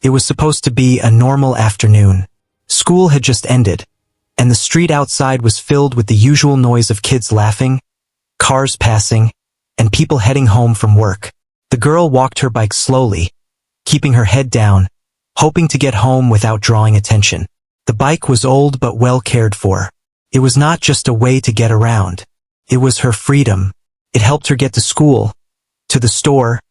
It was supposed to be a normal afternoon. School had just ended, and the street outside was filled with the usual noise of kids laughing, cars passing, and people heading home from work. The girl walked her bike slowly, keeping her head down, hoping to get home without drawing attention. The bike was old but well cared for. It was not just a way to get around. It was her freedom. It helped her get to school, to the store,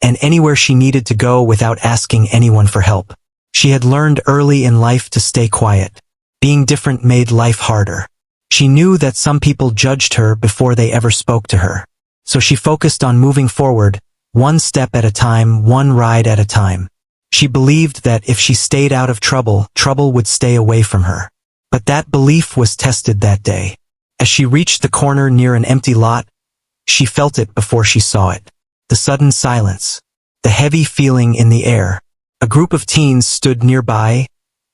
and anywhere she needed to go without asking anyone for help. She had learned early in life to stay quiet. Being different made life harder. She knew that some people judged her before they ever spoke to her. So she focused on moving forward, one step at a time, one ride at a time. She believed that if she stayed out of trouble, trouble would stay away from her. But that belief was tested that day. As she reached the corner near an empty lot, she felt it before she saw it. The sudden silence. The heavy feeling in the air. A group of teens stood nearby,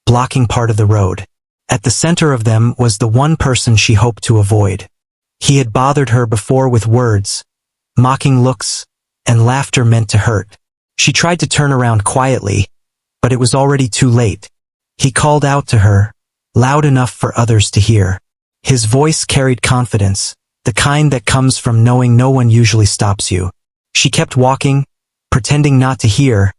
blocking part of the road. At the center of them was the one person she hoped to avoid. He had bothered her before with words, mocking looks, and laughter meant to hurt. She tried to turn around quietly, but it was already too late. He called out to her, loud enough for others to hear. His voice carried confidence, the kind that comes from knowing no one usually stops you. She kept walking, pretending not to hear,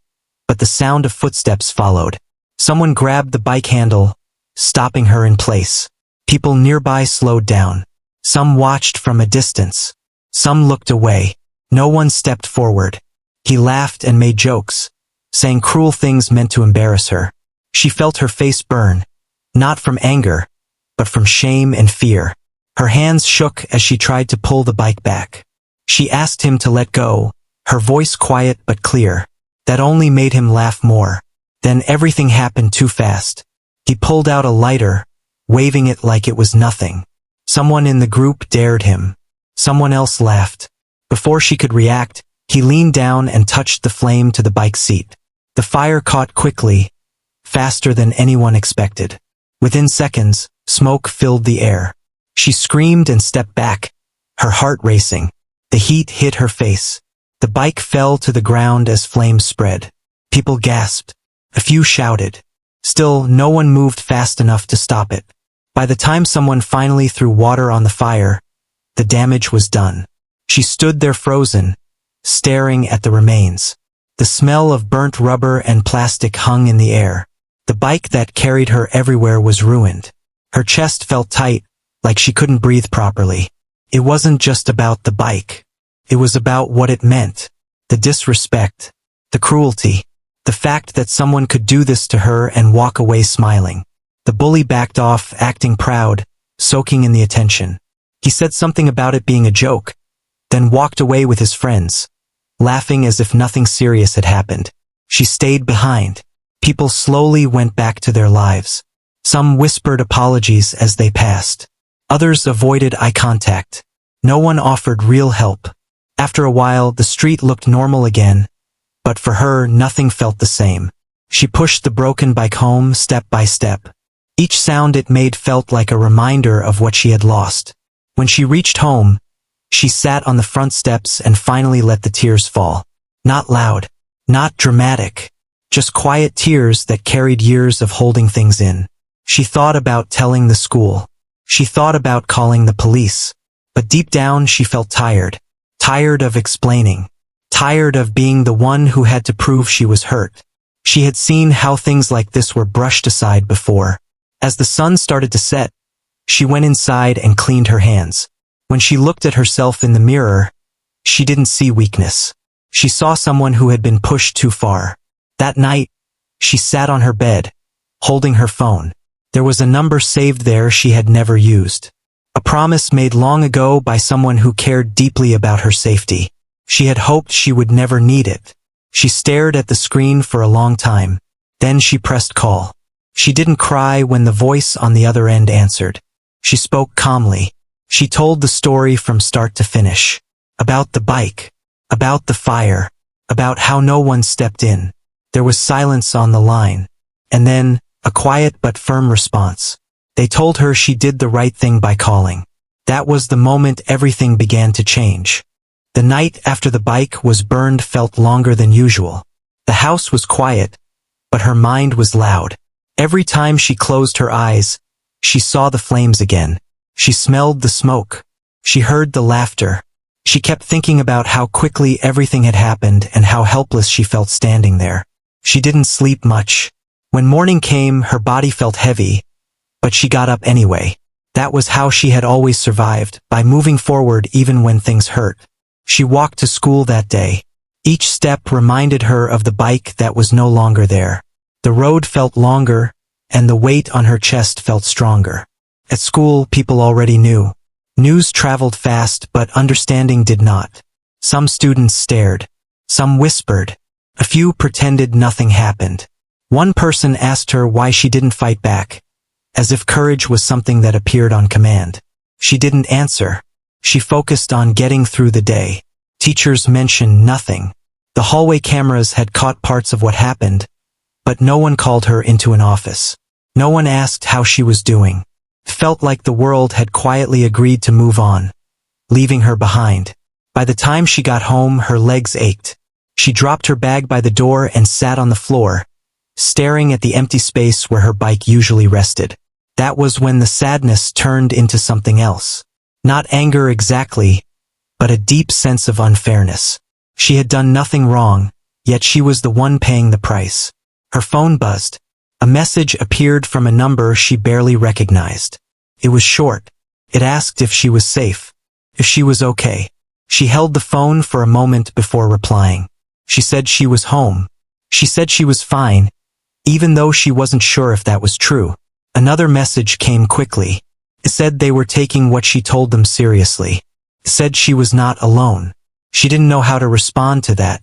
but the sound of footsteps followed. Someone grabbed the bike handle, stopping her in place. People nearby slowed down. Some watched from a distance. Some looked away. No one stepped forward. He laughed and made jokes, saying cruel things meant to embarrass her. She felt her face burn, not from anger, but from shame and fear. Her hands shook as she tried to pull the bike back. She asked him to let go, her voice quiet but clear. That only made him laugh more. Then everything happened too fast. He pulled out a lighter, waving it like it was nothing. Someone in the group dared him. Someone else laughed. Before she could react, he leaned down and touched the flame to the bike seat. The fire caught quickly, faster than anyone expected. Within seconds, smoke filled the air. She screamed and stepped back, her heart racing. The heat hit her face. The bike fell to the ground as flames spread. People gasped. A few shouted. Still, no one moved fast enough to stop it. By the time someone finally threw water on the fire, the damage was done. She stood there frozen, staring at the remains. The smell of burnt rubber and plastic hung in the air. The bike that carried her everywhere was ruined. Her chest felt tight, like she couldn't breathe properly. It wasn't just about the bike. It was about what it meant. The disrespect. The cruelty. The fact that someone could do this to her and walk away smiling. The bully backed off, acting proud, soaking in the attention. He said something about it being a joke, then walked away with his friends, laughing as if nothing serious had happened. She stayed behind. People slowly went back to their lives. Some whispered apologies as they passed. Others avoided eye contact. No one offered real help. After a while, the street looked normal again, but for her, nothing felt the same. She pushed the broken bike home step by step. Each sound it made felt like a reminder of what she had lost. When she reached home, she sat on the front steps and finally let the tears fall. Not loud, not dramatic, just quiet tears that carried years of holding things in. She thought about telling the school. She thought about calling the police. But deep down she felt tired. Tired of explaining. Tired of being the one who had to prove she was hurt. She had seen how things like this were brushed aside before. As the sun started to set, she went inside and cleaned her hands. When she looked at herself in the mirror, she didn't see weakness. She saw someone who had been pushed too far. That night, she sat on her bed, holding her phone. There was a number saved there she had never used. A promise made long ago by someone who cared deeply about her safety. She had hoped she would never need it. She stared at the screen for a long time. Then she pressed call. She didn't cry when the voice on the other end answered. She spoke calmly. She told the story from start to finish. About the bike. About the fire. About how no one stepped in. There was silence on the line. And then, a quiet but firm response. They told her she did the right thing by calling. That was the moment everything began to change. The night after the bike was burned felt longer than usual. The house was quiet, but her mind was loud. Every time she closed her eyes, she saw the flames again. She smelled the smoke. She heard the laughter. She kept thinking about how quickly everything had happened and how helpless she felt standing there. She didn't sleep much. When morning came, her body felt heavy, but she got up anyway. That was how she had always survived, by moving forward even when things hurt. She walked to school that day. Each step reminded her of the bike that was no longer there. The road felt longer, and the weight on her chest felt stronger. At school, people already knew. News traveled fast, but understanding did not. Some students stared. Some whispered. A few pretended nothing happened. One person asked her why she didn't fight back, as if courage was something that appeared on command. She didn't answer. She focused on getting through the day. Teachers mentioned nothing. The hallway cameras had caught parts of what happened, but no one called her into an office. No one asked how she was doing. It felt like the world had quietly agreed to move on, leaving her behind. By the time she got home, her legs ached. She dropped her bag by the door and sat on the floor, staring at the empty space where her bike usually rested. That was when the sadness turned into something else. Not anger exactly, but a deep sense of unfairness. She had done nothing wrong, yet she was the one paying the price. Her phone buzzed. A message appeared from a number she barely recognized. It was short. It asked if she was safe, if she was okay. She held the phone for a moment before replying. She said she was home. She said she was fine, even though she wasn't sure if that was true. Another message came quickly. It said they were taking what she told them seriously. It said she was not alone. She didn't know how to respond to that.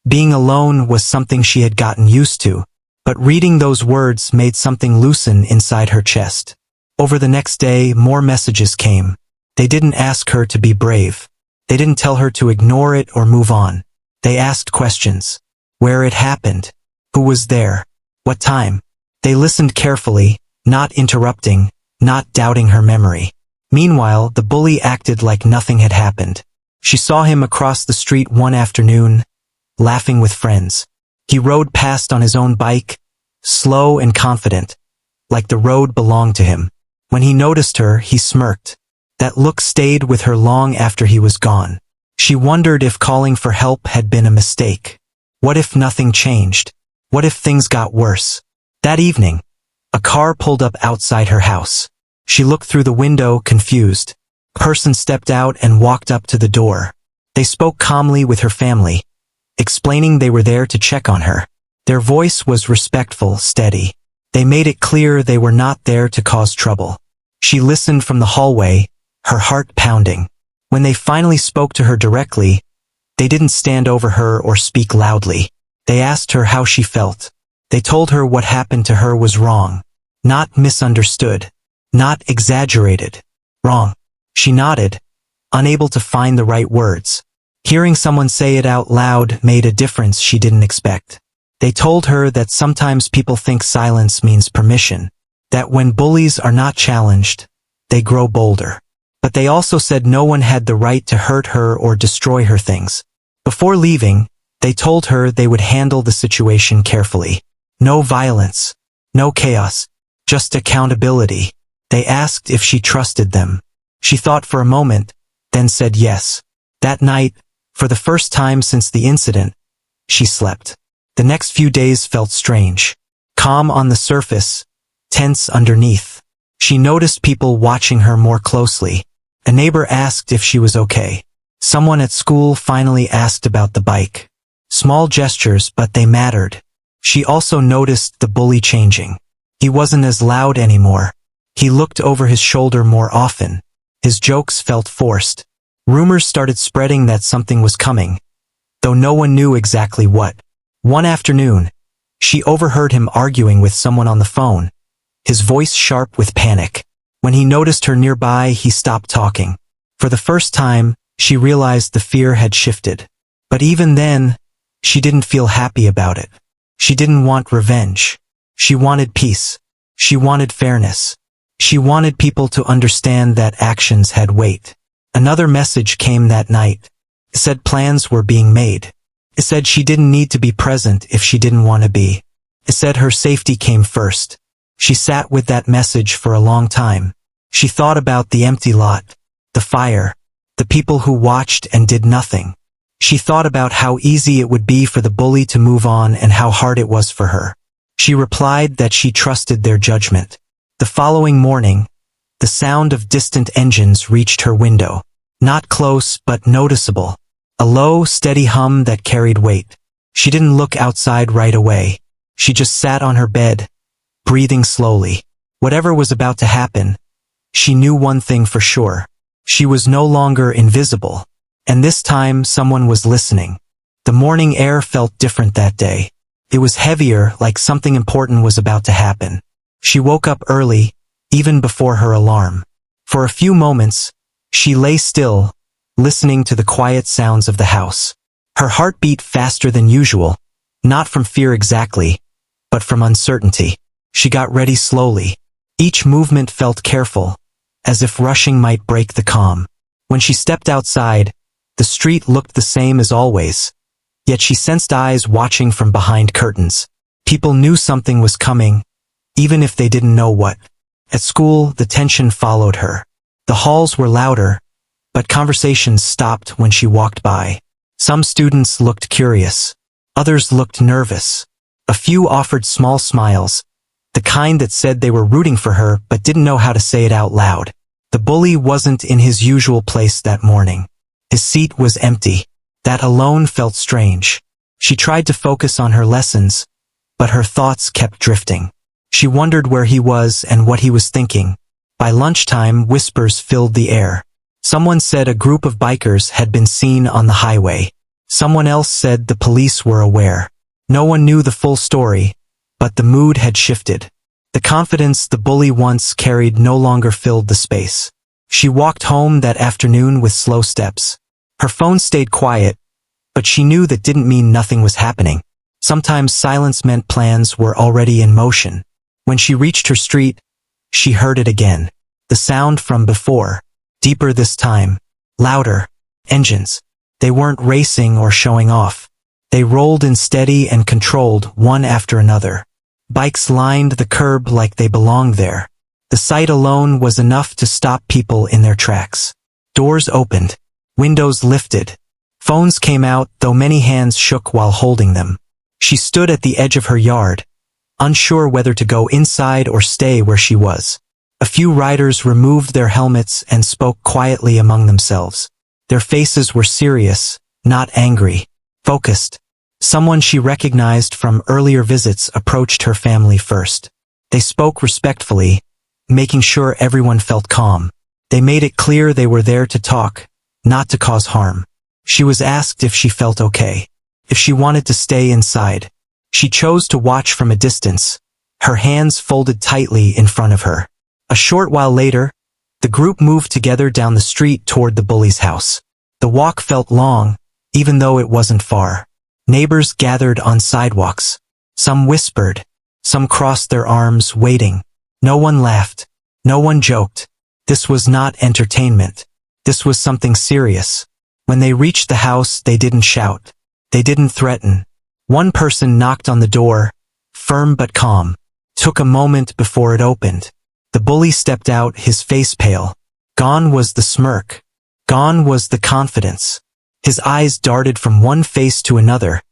Being alone was something she had gotten used to, but reading those words made something loosen inside her chest. Over the next day, more messages came. They didn't ask her to be brave. They didn't tell her to ignore it or move on. They asked questions. Where it happened? Who was there? What time? They listened carefully, not interrupting, not doubting her memory. Meanwhile, the bully acted like nothing had happened. She saw him across the street one afternoon, laughing with friends. He rode past on his own bike, slow and confident, like the road belonged to him. When he noticed her, he smirked. That look stayed with her long after he was gone. She wondered if calling for help had been a mistake. What if nothing changed? What if things got worse? That evening, a car pulled up outside her house. She looked through the window, confused. A person stepped out and walked up to the door. They spoke calmly with her family, explaining they were there to check on her. Their voice was respectful, steady. They made it clear they were not there to cause trouble. She listened from the hallway, her heart pounding. When they finally spoke to her directly, they didn't stand over her or speak loudly. They asked her how she felt. They told her what happened to her was wrong, not misunderstood, not exaggerated. Wrong. She nodded, unable to find the right words. Hearing someone say it out loud made a difference she didn't expect. They told her that sometimes people think silence means permission, that when bullies are not challenged, they grow bolder. But they also said no one had the right to hurt her or destroy her things. Before leaving, they told her they would handle the situation carefully. No violence, no chaos, just accountability. They asked if she trusted them. She thought for a moment, then said yes. That night, for the first time since the incident, she slept. The next few days felt strange. Calm on the surface, tense underneath. She noticed people watching her more closely. A neighbor asked if she was okay. Someone at school finally asked about the bike. Small gestures, but they mattered. She also noticed the bully changing. He wasn't as loud anymore. He looked over his shoulder more often. His jokes felt forced. Rumors started spreading that something was coming, though no one knew exactly what. One afternoon, she overheard him arguing with someone on the phone, his voice sharp with panic. When he noticed her nearby, he stopped talking. For the first time, she realized the fear had shifted. But even then, she didn't feel happy about it. She didn't want revenge. She wanted peace. She wanted fairness. She wanted people to understand that actions had weight. Another message came that night. It said plans were being made. It said she didn't need to be present if she didn't want to be. It said her safety came first. She sat with that message for a long time. She thought about the empty lot, the fire, the people who watched and did nothing. She thought about how easy it would be for the bully to move on and how hard it was for her. She replied that she trusted their judgment. The following morning, the sound of distant engines reached her window. Not close, but noticeable. A low, steady hum that carried weight. She didn't look outside right away. She just sat on her bed, breathing slowly. Whatever was about to happen, she knew one thing for sure. She was no longer invisible. And this time, someone was listening. The morning air felt different that day. It was heavier, like something important was about to happen. She woke up early, even before her alarm. For a few moments, she lay still, listening to the quiet sounds of the house. Her heart beat faster than usual, not from fear exactly, but from uncertainty. She got ready slowly. Each movement felt careful, as if rushing might break the calm. When she stepped outside, the street looked the same as always. Yet she sensed eyes watching from behind curtains. People knew something was coming, even if they didn't know what. At school, the tension followed her. The halls were louder, but conversations stopped when she walked by. Some students looked curious. Others looked nervous. A few offered small smiles, the kind that said they were rooting for her but didn't know how to say it out loud. The bully wasn't in his usual place that morning. His seat was empty. That alone felt strange. She tried to focus on her lessons, but her thoughts kept drifting. She wondered where he was and what he was thinking. By lunchtime, whispers filled the air. Someone said a group of bikers had been seen on the highway. Someone else said the police were aware. No one knew the full story, but the mood had shifted. The confidence the bully once carried no longer filled the space. She walked home that afternoon with slow steps. Her phone stayed quiet, but she knew that didn't mean nothing was happening. Sometimes silence meant plans were already in motion. When she reached her street, she heard it again. The sound from before, deeper this time, louder. Engines. They weren't racing or showing off. They rolled in steady and controlled, one after another. Bikes lined the curb like they belonged there. The sight alone was enough to stop people in their tracks. Doors opened. Windows lifted. Phones came out, though many hands shook while holding them. She stood at the edge of her yard, unsure whether to go inside or stay where she was. A few riders removed their helmets and spoke quietly among themselves. Their faces were serious, not angry, focused. Someone she recognized from earlier visits approached her family first. They spoke respectfully, making sure everyone felt calm. They made it clear they were there to talk, not to cause harm. She was asked if she felt okay, if she wanted to stay inside. She chose to watch from a distance, her hands folded tightly in front of her. A short while later, the group moved together down the street toward the bully's house. The walk felt long, even though it wasn't far. Neighbors gathered on sidewalks. Some whispered. Some crossed their arms, waiting. No one laughed. No one joked. This was not entertainment. This was something serious. When they reached the house, they didn't shout. They didn't threaten. One person knocked on the door, firm but calm. Took a moment before it opened. The bully stepped out, his face pale. Gone was the smirk. Gone was the confidence. His eyes darted from one face to another,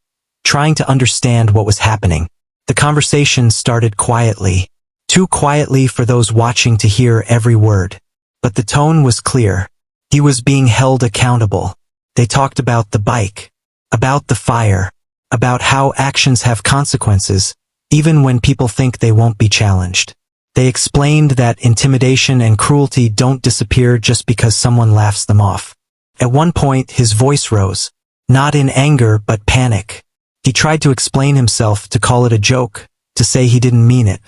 trying to understand what was happening. The conversation started quietly, too quietly for those watching to hear every word. But the tone was clear. He was being held accountable. They talked about the bike, about the fire, about how actions have consequences, even when people think they won't be challenged. They explained that intimidation and cruelty don't disappear just because someone laughs them off. At one point, his voice rose, not in anger but panic. He tried to explain himself, to call it a joke, to say he didn't mean it.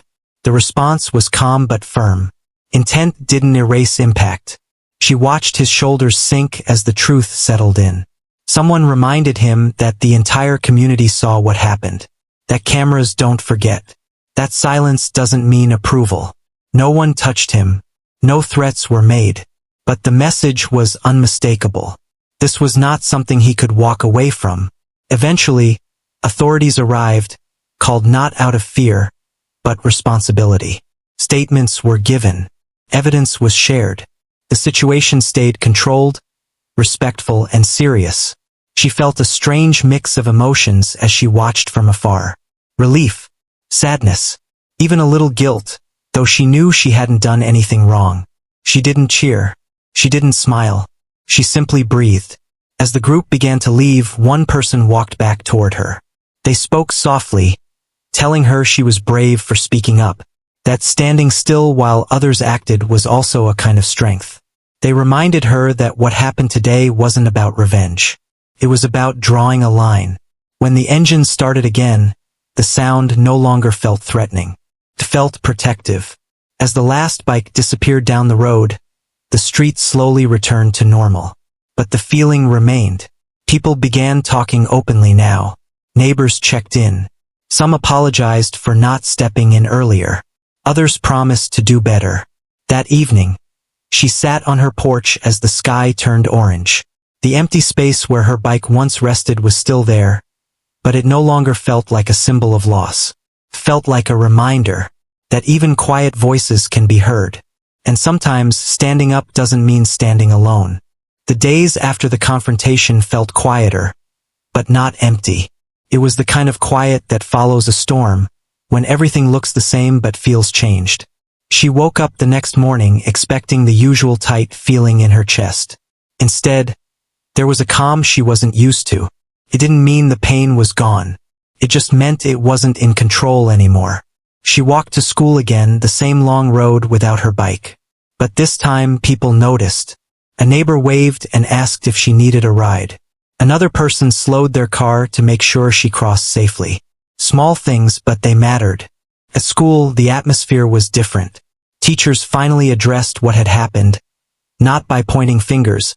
The response was calm but firm. Intent didn't erase impact. She watched his shoulders sink as the truth settled in. Someone reminded him that the entire community saw what happened. That cameras don't forget. That silence doesn't mean approval. No one touched him. No threats were made. But the message was unmistakable. This was not something he could walk away from. Eventually, authorities arrived, called not out of fear, but responsibility. Statements were given. Evidence was shared. The situation stayed controlled, respectful, and serious. She felt a strange mix of emotions as she watched from afar. Relief, sadness, even a little guilt, though she knew she hadn't done anything wrong. She didn't cheer. She didn't smile. She simply breathed. As the group began to leave, one person walked back toward her. They spoke softly, telling her she was brave for speaking up, that standing still while others acted was also a kind of strength. They reminded her that what happened today wasn't about revenge. It was about drawing a line. When the engine started again, the sound no longer felt threatening. It felt protective. As the last bike disappeared down the road, the street slowly returned to normal. But the feeling remained. People began talking openly now. Neighbors checked in. Some apologized for not stepping in earlier. Others promised to do better. That evening, she sat on her porch as the sky turned orange. The empty space where her bike once rested was still there, but it no longer felt like a symbol of loss. It felt like a reminder that even quiet voices can be heard. And sometimes standing up doesn't mean standing alone. The days after the confrontation felt quieter, but not empty. It was the kind of quiet that follows a storm, when everything looks the same but feels changed. She woke up the next morning expecting the usual tight feeling in her chest. Instead, there was a calm she wasn't used to. It didn't mean the pain was gone. It just meant it wasn't in control anymore. She walked to school again, the same long road without her bike. But this time people noticed. A neighbor waved and asked if she needed a ride. Another person slowed their car to make sure she crossed safely. Small things, but they mattered. At school, the atmosphere was different. Teachers finally addressed what had happened, not by pointing fingers,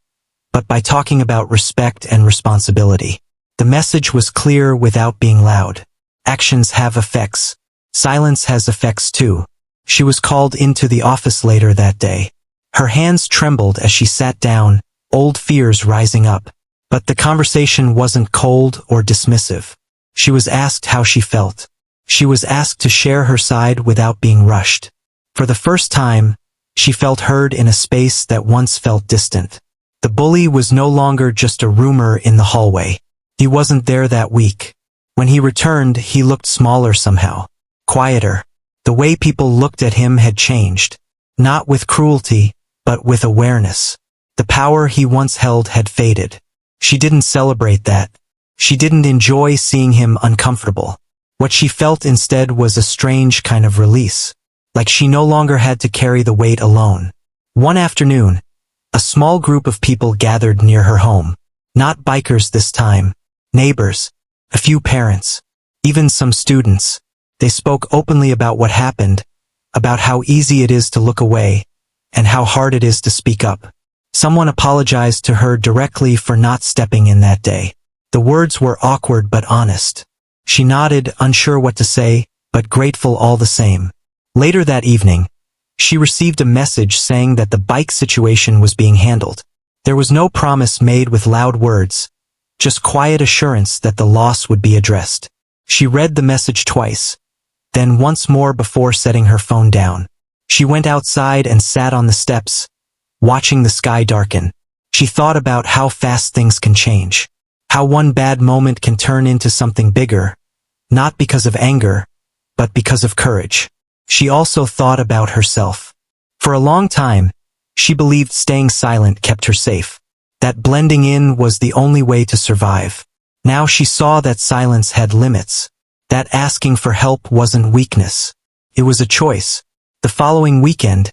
but by talking about respect and responsibility. The message was clear without being loud. Actions have effects. Silence has effects too. She was called into the office later that day. Her hands trembled as she sat down, old fears rising up. But the conversation wasn't cold or dismissive. She was asked how she felt. She was asked to share her side without being rushed. For the first time, she felt heard in a space that once felt distant. The bully was no longer just a rumor in the hallway. He wasn't there that week. When he returned, he looked smaller somehow. Quieter. The way people looked at him had changed. Not with cruelty, but with awareness. The power he once held had faded. She didn't celebrate that. She didn't enjoy seeing him uncomfortable. What she felt instead was a strange kind of release. Like she no longer had to carry the weight alone. One afternoon, a small group of people gathered near her home. Not bikers this time. Neighbors. A few parents. Even some students. They spoke openly about what happened, about how easy it is to look away, and how hard it is to speak up. Someone apologized to her directly for not stepping in that day. The words were awkward but honest. She nodded, unsure what to say, but grateful all the same. Later that evening, she received a message saying that the bike situation was being handled. There was no promise made with loud words, just quiet assurance that the loss would be addressed. She read the message twice, then once more before setting her phone down. She went outside and sat on the steps, watching the sky darken. She thought about how fast things can change. How one bad moment can turn into something bigger, not because of anger, but because of courage. She also thought about herself. For a long time, she believed staying silent kept her safe. That blending in was the only way to survive. Now she saw that silence had limits. That asking for help wasn't weakness. It was a choice. The following weekend,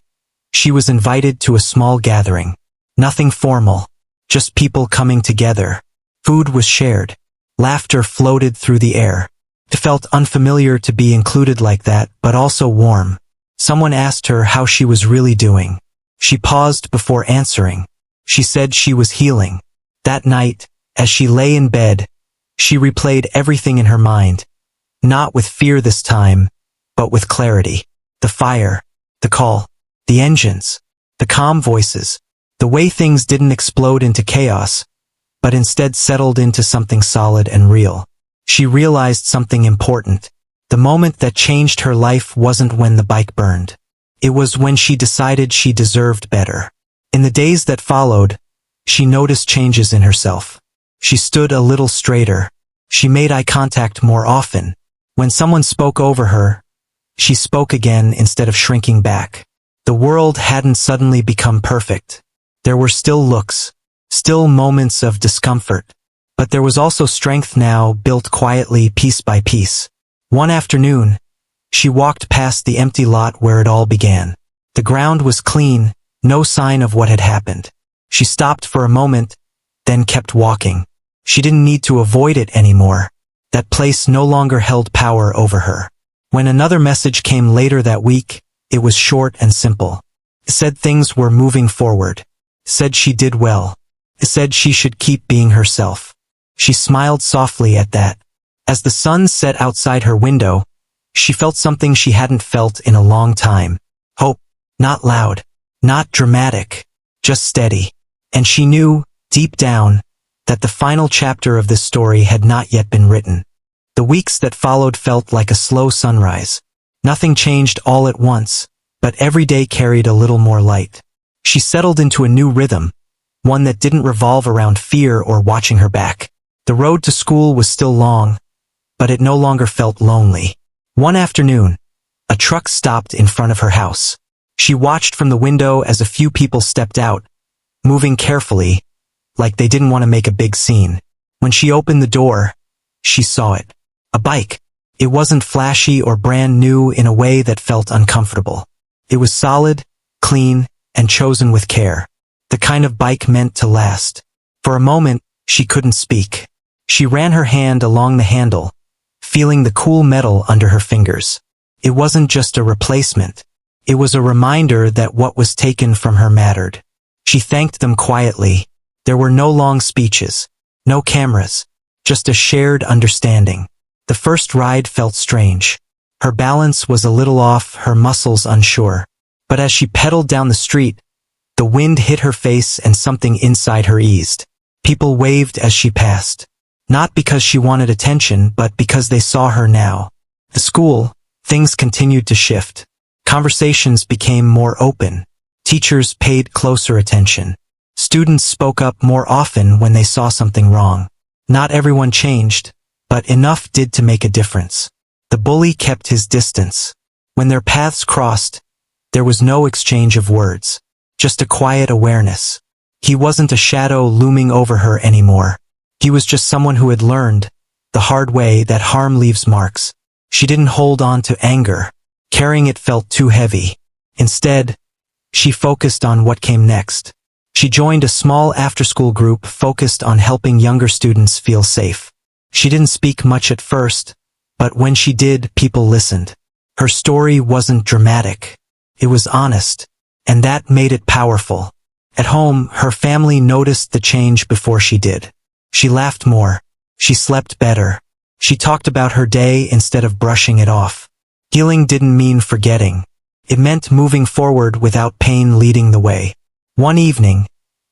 she was invited to a small gathering. Nothing formal, just people coming together. Food was shared. Laughter floated through the air. It felt unfamiliar to be included like that, but also warm. Someone asked her how she was really doing. She paused before answering. She said she was healing. That night, as she lay in bed, she replayed everything in her mind. Not with fear this time, but with clarity. The fire, the call, the engines, the calm voices, the way things didn't explode into chaos, but instead settled into something solid and real. She realized something important. The moment that changed her life wasn't when the bike burned. It was when she decided she deserved better. In the days that followed, she noticed changes in herself. She stood a little straighter. She made eye contact more often. When someone spoke over her, she spoke again instead of shrinking back. The world hadn't suddenly become perfect. There were still looks, still moments of discomfort. But there was also strength now, built quietly, piece by piece. One afternoon, she walked past the empty lot where it all began. The ground was clean, no sign of what had happened. She stopped for a moment, then kept walking. She didn't need to avoid it anymore. That place no longer held power over her. When another message came later that week, it was short and simple. It said things were moving forward. It said she did well. It said she should keep being herself. She smiled softly at that. As the sun set outside her window, she felt something she hadn't felt in a long time. Hope, not loud, not dramatic, just steady. And she knew, deep down, that the final chapter of this story had not yet been written. The weeks that followed felt like a slow sunrise. Nothing changed all at once, but every day carried a little more light. She settled into a new rhythm, one that didn't revolve around fear or watching her back. The road to school was still long, but it no longer felt lonely. One afternoon, a truck stopped in front of her house. She watched from the window as a few people stepped out, moving carefully, like they didn't want to make a big scene. When she opened the door, she saw it. A bike. It wasn't flashy or brand new in a way that felt uncomfortable. It was solid, clean, and chosen with care. The kind of bike meant to last. For a moment, she couldn't speak. She ran her hand along the handle, feeling the cool metal under her fingers. It wasn't just a replacement. It was a reminder that what was taken from her mattered. She thanked them quietly. There were no long speeches, no cameras, just a shared understanding. The first ride felt strange. Her balance was a little off, her muscles unsure. But as she pedaled down the street, the wind hit her face and something inside her eased. People waved as she passed. Not because she wanted attention, but because they saw her now. At school, things continued to shift. Conversations became more open. Teachers paid closer attention. Students spoke up more often when they saw something wrong. Not everyone changed, but enough did to make a difference. The bully kept his distance. When their paths crossed, there was no exchange of words, just a quiet awareness. He wasn't a shadow looming over her anymore. He was just someone who had learned, the hard way, that harm leaves marks. She didn't hold on to anger. Carrying it felt too heavy. Instead, she focused on what came next. She joined a small after-school group focused on helping younger students feel safe. She didn't speak much at first, but when she did, people listened. Her story wasn't dramatic. It was honest, and that made it powerful. At home, her family noticed the change before she did. She laughed more. She slept better. She talked about her day instead of brushing it off. Healing didn't mean forgetting. It meant moving forward without pain leading the way. One evening,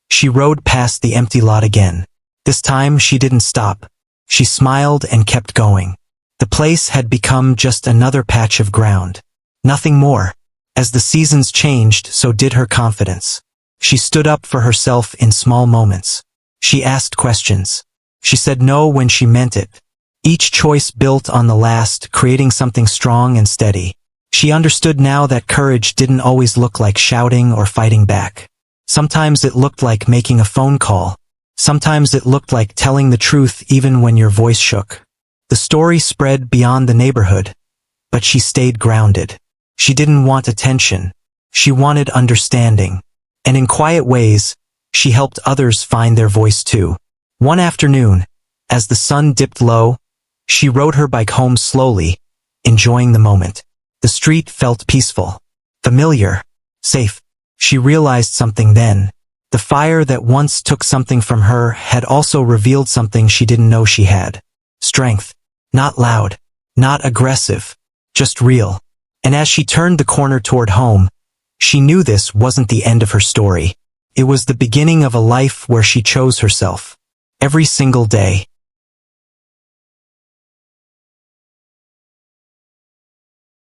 she rode past the empty lot again. This time she didn't stop. She smiled and kept going. The place had become just another patch of ground. Nothing more. As the seasons changed, so did her confidence. She stood up for herself in small moments. She asked questions. She said no when she meant it. Each choice built on the last, creating something strong and steady. She understood now that courage didn't always look like shouting or fighting back. Sometimes it looked like making a phone call. Sometimes it looked like telling the truth even when your voice shook. The story spread beyond the neighborhood, but she stayed grounded. She didn't want attention. She wanted understanding. And in quiet ways, she helped others find their voice too. One afternoon, as the sun dipped low, she rode her bike home slowly, enjoying the moment. The street felt peaceful, familiar, safe. She realized something then. The fire that once took something from her had also revealed something she didn't know she had. Strength. Not loud, not aggressive, just real. And as she turned the corner toward home, she knew this wasn't the end of her story. It was the beginning of a life where she chose herself. Every single day.